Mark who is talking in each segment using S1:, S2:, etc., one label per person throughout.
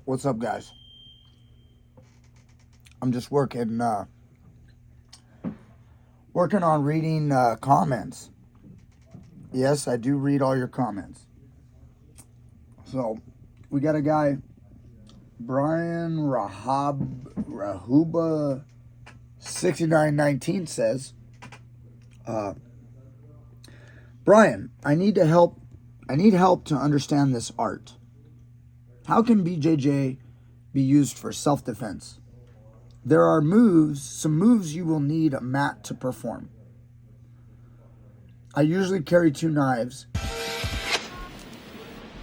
S1: What's up, guys? I'm just working on reading comments. Yes, I do read all your comments. So, we got a guy, Brian Rahuba 6919 says, Brian, I need help to understand this art. How can BJJ be used for self-defense? There are some moves you will need a mat to perform. I usually carry 2 knives.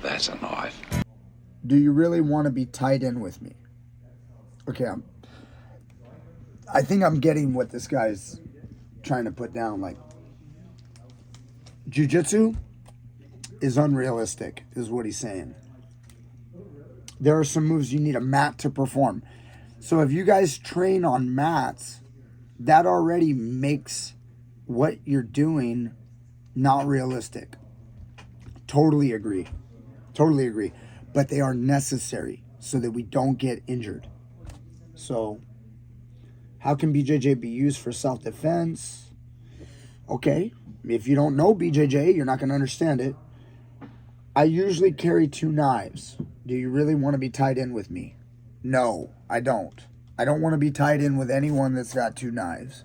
S2: That's a knife.
S1: Do you really want to be tied in with me? Okay, I think I'm getting what this guy's trying to put down. Like, Jiu-jitsu is unrealistic, is what he's saying. There are some moves you need a mat to perform. So if you guys train on mats, that already makes what you're doing not realistic. Totally agree. But they are necessary so that we don't get injured. So, how can BJJ be used for self-defense? Okay, if you don't know BJJ, you're not going to understand it. I usually carry 2 knives. Do you really want to be tied in with me? No, I don't. I don't want to be tied in with anyone that's got 2 knives.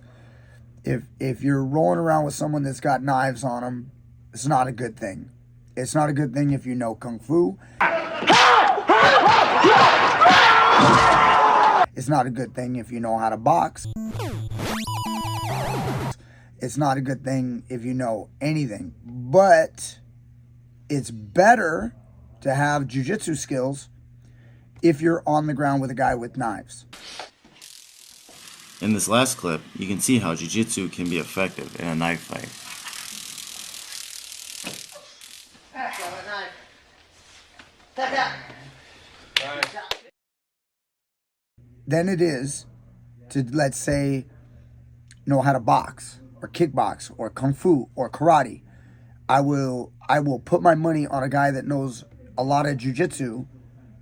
S1: If you're rolling around with someone that's got knives on them, it's not a good thing. It's not a good thing if you know Kung Fu. It's not a good thing if you know how to box. It's not a good thing if you know anything. But it's better to have jiu-jitsu skills if you're on the ground with a guy with knives.
S3: In this last clip, you can see how jiu-jitsu can be effective in a knife fight.
S1: Than it is to, let's say, know how to box or kickbox or kung fu or karate. I will put my money on a guy that knows a lot of jiu-jitsu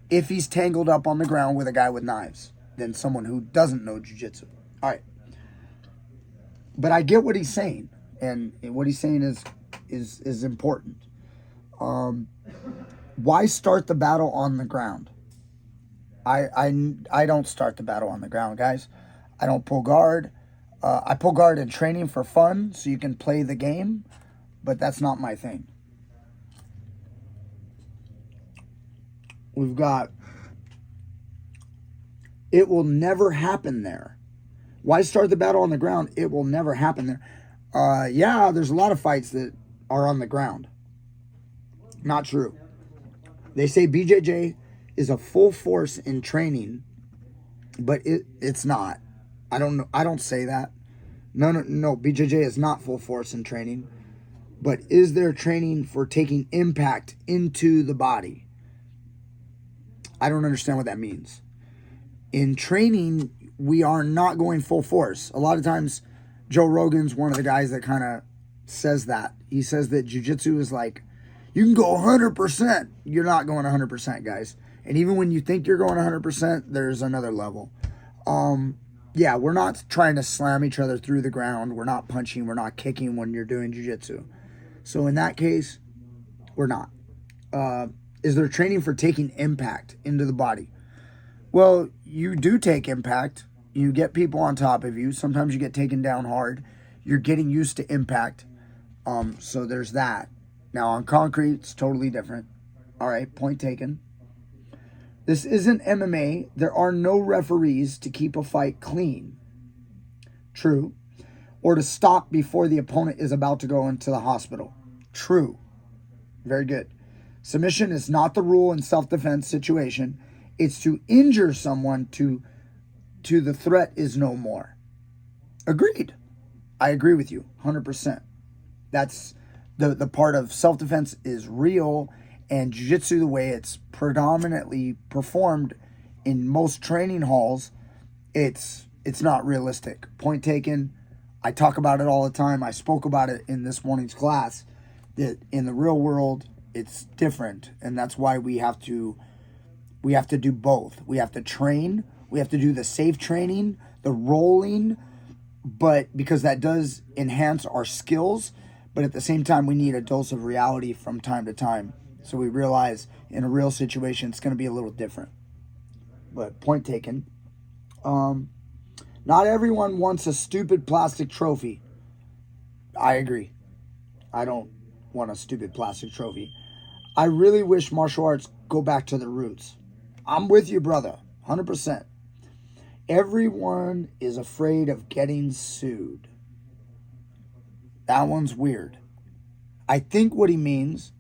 S1: if he's tangled up on the ground with a guy with knives than someone who doesn't know jiu-jitsu. All right. But I get what he's saying, and what he's saying is important. Why start the battle on the ground? I don't start the battle on the ground, guys. I don't pull guard. I pull guard in training for fun, so you can play the game, but that's not my thing. We've got, it will never happen there. Why start the battle on the ground? It will never happen there. Yeah, there's a lot of fights that are on the ground. Not true. They say BJJ is a full force in training, but it's not. I don't say that. No, BJJ is not full force in training, but is there training for taking impact into the body? I don't understand what that means. In training, we are not going full force. A lot of times, Joe Rogan's one of the guys that kind of says that. He says that jiu-jitsu is like, you can go 100%. You're not going 100%, guys. And even when you think you're going 100%, there's another level. Yeah, we're not trying to slam each other through the ground. We're not punching. We're not kicking when you're doing jiu-jitsu. So in that case, we're not. Is there training for taking impact into the body? Well, you do take impact. You get people on top of you. Sometimes you get taken down hard. You're getting used to impact. So there's that. Now on concrete, it's totally different. All right, point taken. This isn't MMA. There are no referees to keep a fight clean. True. Or to stop before the opponent is about to go into the hospital. True. Very good. Submission is not the rule in self-defense situation. It's to injure someone to the threat is no more. Agreed. I agree with you 100%. That's the part of self-defense is real, and jiu-jitsu, the way it's predominantly performed in most training halls, it's not realistic. Point taken. I talk about it all the time. I spoke about it in this morning's class, that in the real world, it's different, and that's why we have to We have to do both. We have to train. We have to do the safe training, the rolling, but because that does enhance our skills. But at the same time, we need a dose of reality from time to time. So we realize in a real situation, it's going to be a little different. But point taken. Not everyone wants a stupid plastic trophy. I agree. I don't want a stupid plastic trophy. I really wish martial arts go back to the roots. I'm with you, brother. 100%. Everyone is afraid of getting sued. That one's weird. I think what he means,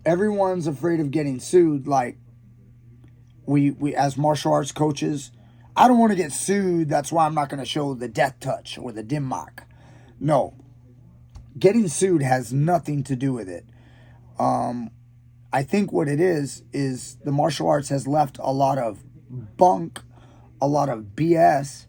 S1: everyone's afraid of getting sued. Like, we as martial arts coaches, I don't want to get sued. That's why I'm not going to show the death touch or the dim mak. No. Getting sued has nothing to do with it. I think what it is the martial arts has left a lot of bunk, a lot of BS.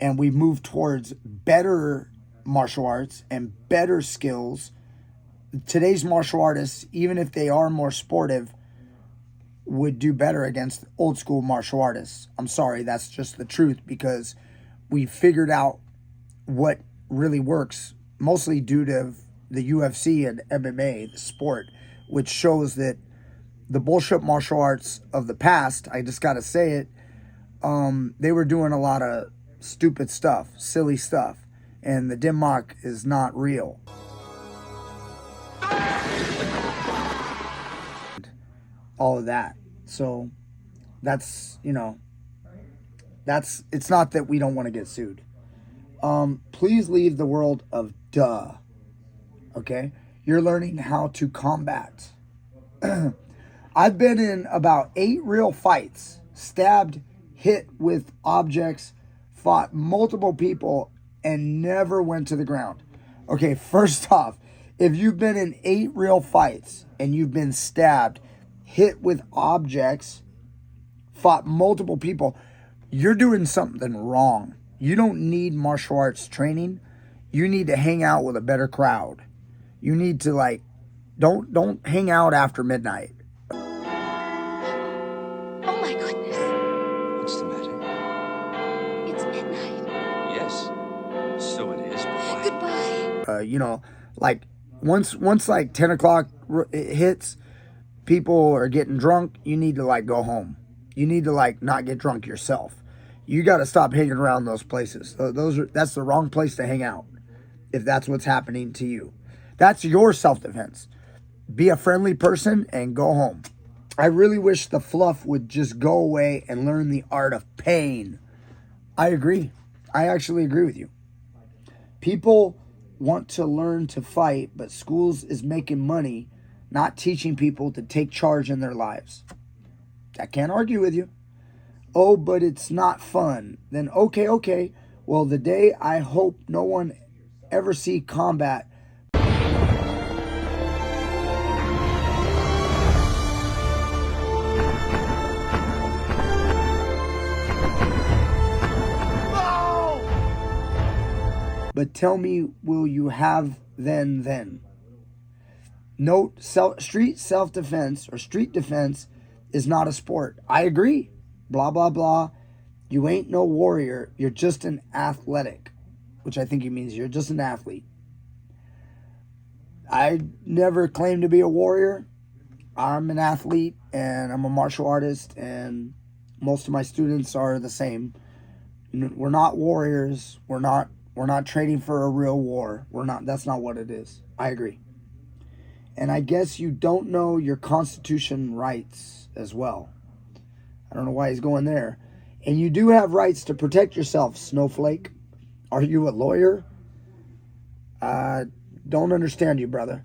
S1: And we move towards better martial arts and better skills. Today's martial artists, even if they are more sportive, would do better against old school martial artists. I'm sorry, that's just the truth, because we figured out what really works, mostly due to the UFC and MMA, the sport, which shows that the bullshit martial arts of the past, I just got to say it, they were doing a lot of stupid stuff, silly stuff, and the dim mak is not real. All of that. So that's, it's not that we don't want to get sued. Please leave the world of duh. Okay? You're learning how to combat. I've been in about 8 real fights, stabbed, hit with objects, fought multiple people, and never went to the ground. Okay, first off, if you've been in 8 real fights and you've been stabbed, hit with objects, fought multiple people, you're doing something wrong. You don't need martial arts training. You need to hang out with a better crowd. You need to don't hang out after midnight.
S2: Oh my goodness.
S4: What's the matter?
S2: It's midnight.
S4: Yes, so it is. But why?
S2: Goodbye.
S1: Once 10 o'clock hits, people are getting drunk, you need to go home. You need to not get drunk yourself. You got to stop hanging around those places. That's the wrong place to hang out if that's what's happening to you. That's your self-defense. Be a friendly person and go home. I really wish the fluff would just go away and learn the art of pain. I agree. I actually agree with you. People want to learn to fight, but schools is making money, not teaching people to take charge in their lives. I can't argue with you. Oh, but it's not fun. Then okay. Well, the day I hope no one ever see combat. But tell me, will you have then? Note, street self-defense or street defense is not a sport. I agree. Blah, blah, blah. You ain't no warrior. You're just an athletic, which I think he means you're just an athlete. I never claimed to be a warrior. I'm an athlete and I'm a martial artist, and most of my students are the same. We're not warriors. We're not training for a real war. That's not what it is. I agree. And I guess you don't know your Constitution rights as well. I don't know why he's going there. And you do have rights to protect yourself, snowflake. Are you a lawyer? Don't understand you, brother.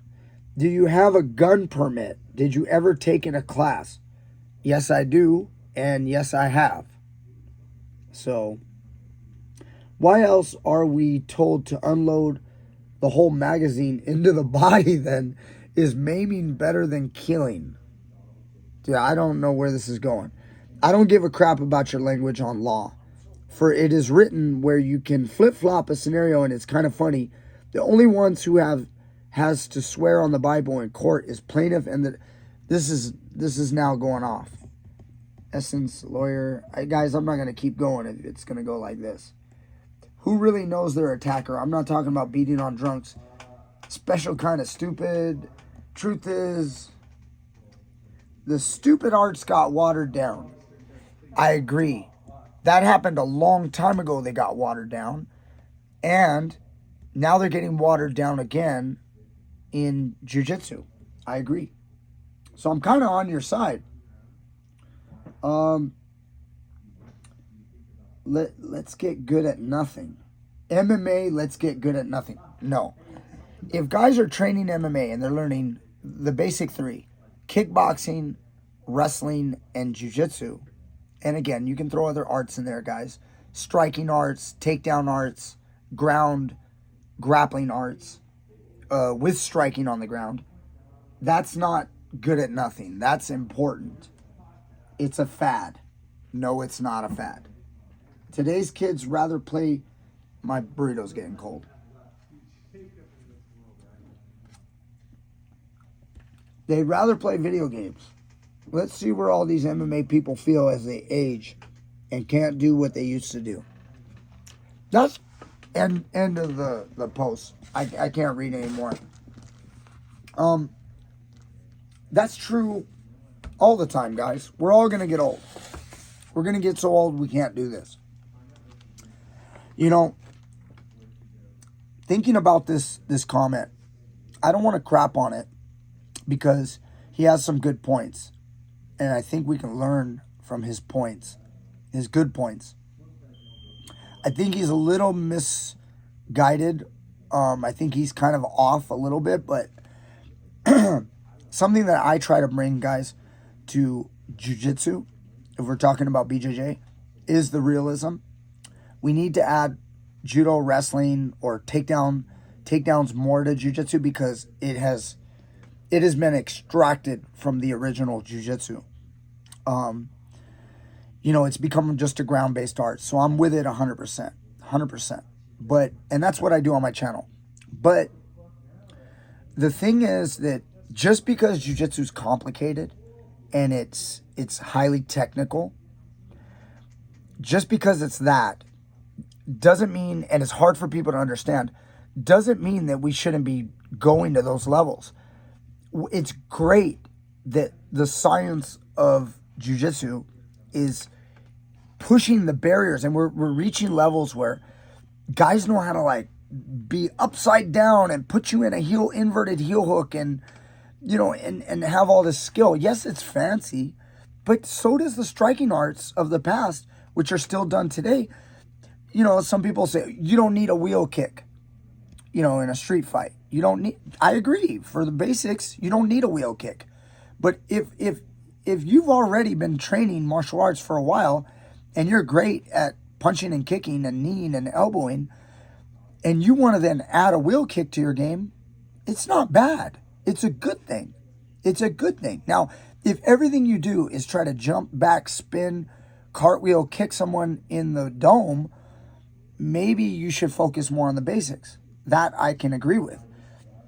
S1: Do you have a gun permit? Did you ever take in a class? Yes, I do. And yes, I have. So, why else are we told to unload the whole magazine into the body then? Is maiming better than killing? Dude, I don't know where this is going. I don't give a crap about your language on law. For it is written, where you can flip-flop a scenario, and it's kind of funny. The only ones who has to swear on the Bible in court is plaintiff, and this is now going off. Essence, lawyer. Guys, I'm not going to keep going if it's going to go like this. Who really knows their attacker? I'm not talking about beating on drunks. Special kind of stupid. Truth is, the stupid arts got watered down. I agree. That happened a long time ago. They got watered down. And now they're getting watered down again in jiu-jitsu. I agree. So I'm kind of on your side. Let's get good at nothing. MMA, let's get good at nothing. No. If guys are training MMA and they're learning the basic three, kickboxing, wrestling, and jiu-jitsu, and again, you can throw other arts in there, guys. Striking arts, takedown arts, ground, grappling arts, with striking on the ground. That's not good at nothing. That's important. It's a fad. No, it's not a fad. Today's kids rather play... My burrito's getting cold. They'd rather play video games. Let's see where all these MMA people feel as they age and can't do what they used to do. That's end of the post. I can't read anymore. That's true all the time, guys. We're all going to get old. We're going to get so old we can't do this. You know, thinking about this comment, I don't want to crap on it because he has some good points. And I think we can learn from his points, his good points. I think he's a little misguided. I think he's kind of off a little bit, but something that I try to bring, guys, to jiu-jitsu, if we're talking about BJJ, is the realism. We need to add judo, wrestling, or takedowns more to jiu-jitsu because it has been extracted from the original jiu-jitsu. It's become just a ground-based art. So I'm with it 100%. 100%. And that's what I do on my channel. But the thing is that just because jiu-jitsu is complicated and it's highly technical, just because it's that doesn't mean, and it's hard for people to understand, doesn't mean that we shouldn't be going to those levels. It's great that the science of jiu-jitsu is pushing the barriers, and we're reaching levels where guys know how to be upside down and put you in a inverted heel hook and have all this skill. Yes, it's fancy, but so does the striking arts of the past, which are still done today. Some people say you don't need a wheel kick, in a street fight. I agree. For the basics, you don't need a wheel kick. But if you've already been training martial arts for a while and you're great at punching and kicking and kneeing and elbowing, and you want to then add a wheel kick to your game, it's not bad. It's a good thing. It's a good thing. Now, if everything you do is try to jump back, spin, cartwheel, kick someone in the dome, maybe you should focus more on the basics. That I can agree with.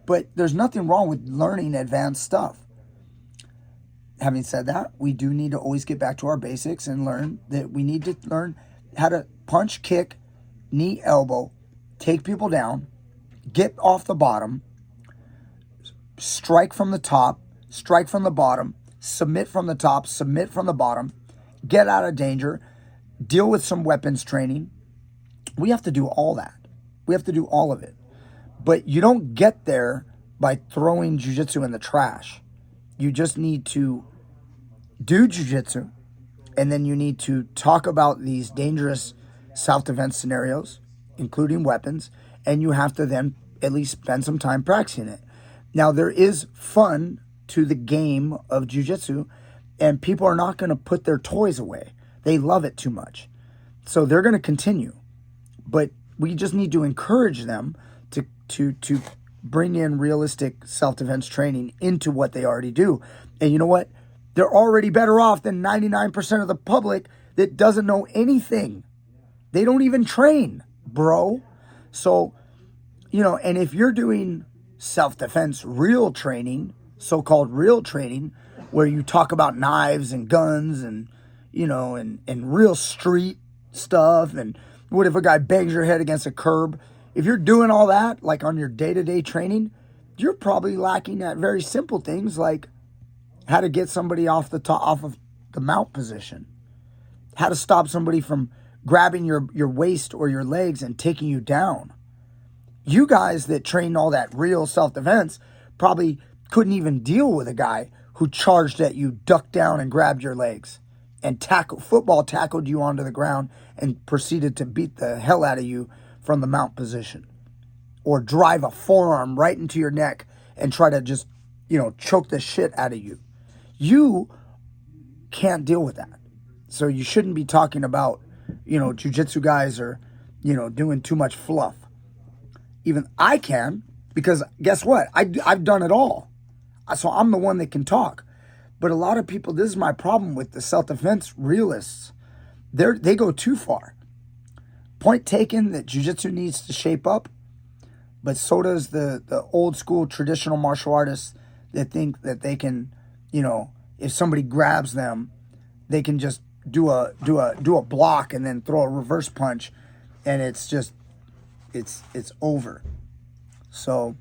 S1: But there's nothing wrong with learning advanced stuff. Having said that, we do need to always get back to our basics and learn that we need to learn how to punch, kick, knee, elbow, take people down, get off the bottom, strike from the top, strike from the bottom, submit from the top, submit from the bottom, get out of danger, deal with some weapons training. We have to do all that. We have to do all of it. But you don't get there by throwing jiu-jitsu in the trash. You just need to do jiu-jitsu, and then you need to talk about these dangerous self-defense scenarios, including weapons, and you have to then at least spend some time practicing it. Now, there is fun to the game of jiu-jitsu, and people are not going to put their toys away. They love it too much. So they're going to continue. But we just need to encourage them to bring in realistic self-defense training into what they already do. And you know what? They're already better off than 99% of the public that doesn't know anything They don't even train, bro. So, and if you're doing self-defense real training, so-called real training, where you talk about knives and guns and, and real street stuff, and what if a guy bangs your head against a curb? If you're doing all that, like on your day-to-day training, you're probably lacking at very simple things like how to get somebody off of the mount position, how to stop somebody from grabbing your waist or your legs and taking you down. You guys that train all that real self-defense probably couldn't even deal with a guy who charged at you, ducked down and grabbed your legs and football tackled you onto the ground and proceeded to beat the hell out of you from the mount position, or drive a forearm right into your neck and try to just, choke the shit out of you. You can't deal with that. So you shouldn't be talking about, jiu-jitsu guys are, doing too much fluff. Even I can, because guess what? I've done it all. So I'm the one that can talk. But a lot of people, this is my problem with the self-defense realists. They go too far. Point taken that jiu-jitsu needs to shape up, but so does the old school traditional martial artists that think that they can, if somebody grabs them, they can just do a block and then throw a reverse punch, and it's over. So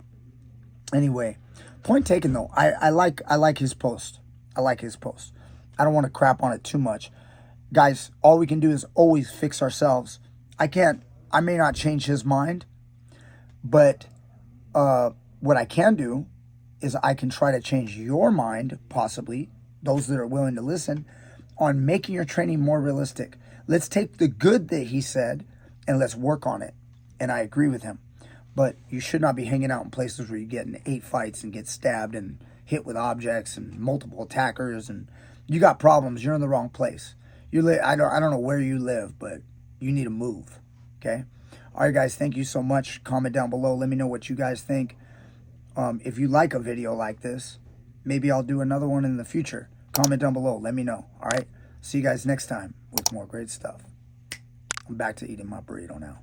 S1: anyway, point taken though. I like his post. I like his post. I don't want to crap on it too much. Guys, all we can do is always fix ourselves. I may not change his mind, but what I can do is I can try to change your mind, possibly, those that are willing to listen, on making your training more realistic. Let's take the good that he said and let's work on it. And I agree with him. But you should not be hanging out in places where you get in 8 fights and get stabbed and hit with objects and multiple attackers, and you got problems. You're in the wrong place. I don't know where you live, but you need to move. Okay? All right, guys, thank you so much. Comment down below. Let me know what you guys think. If you like a video like this, maybe I'll do another one in the future. Comment down below. Let me know. All right? See you guys next time with more great stuff. I'm back to eating my burrito now.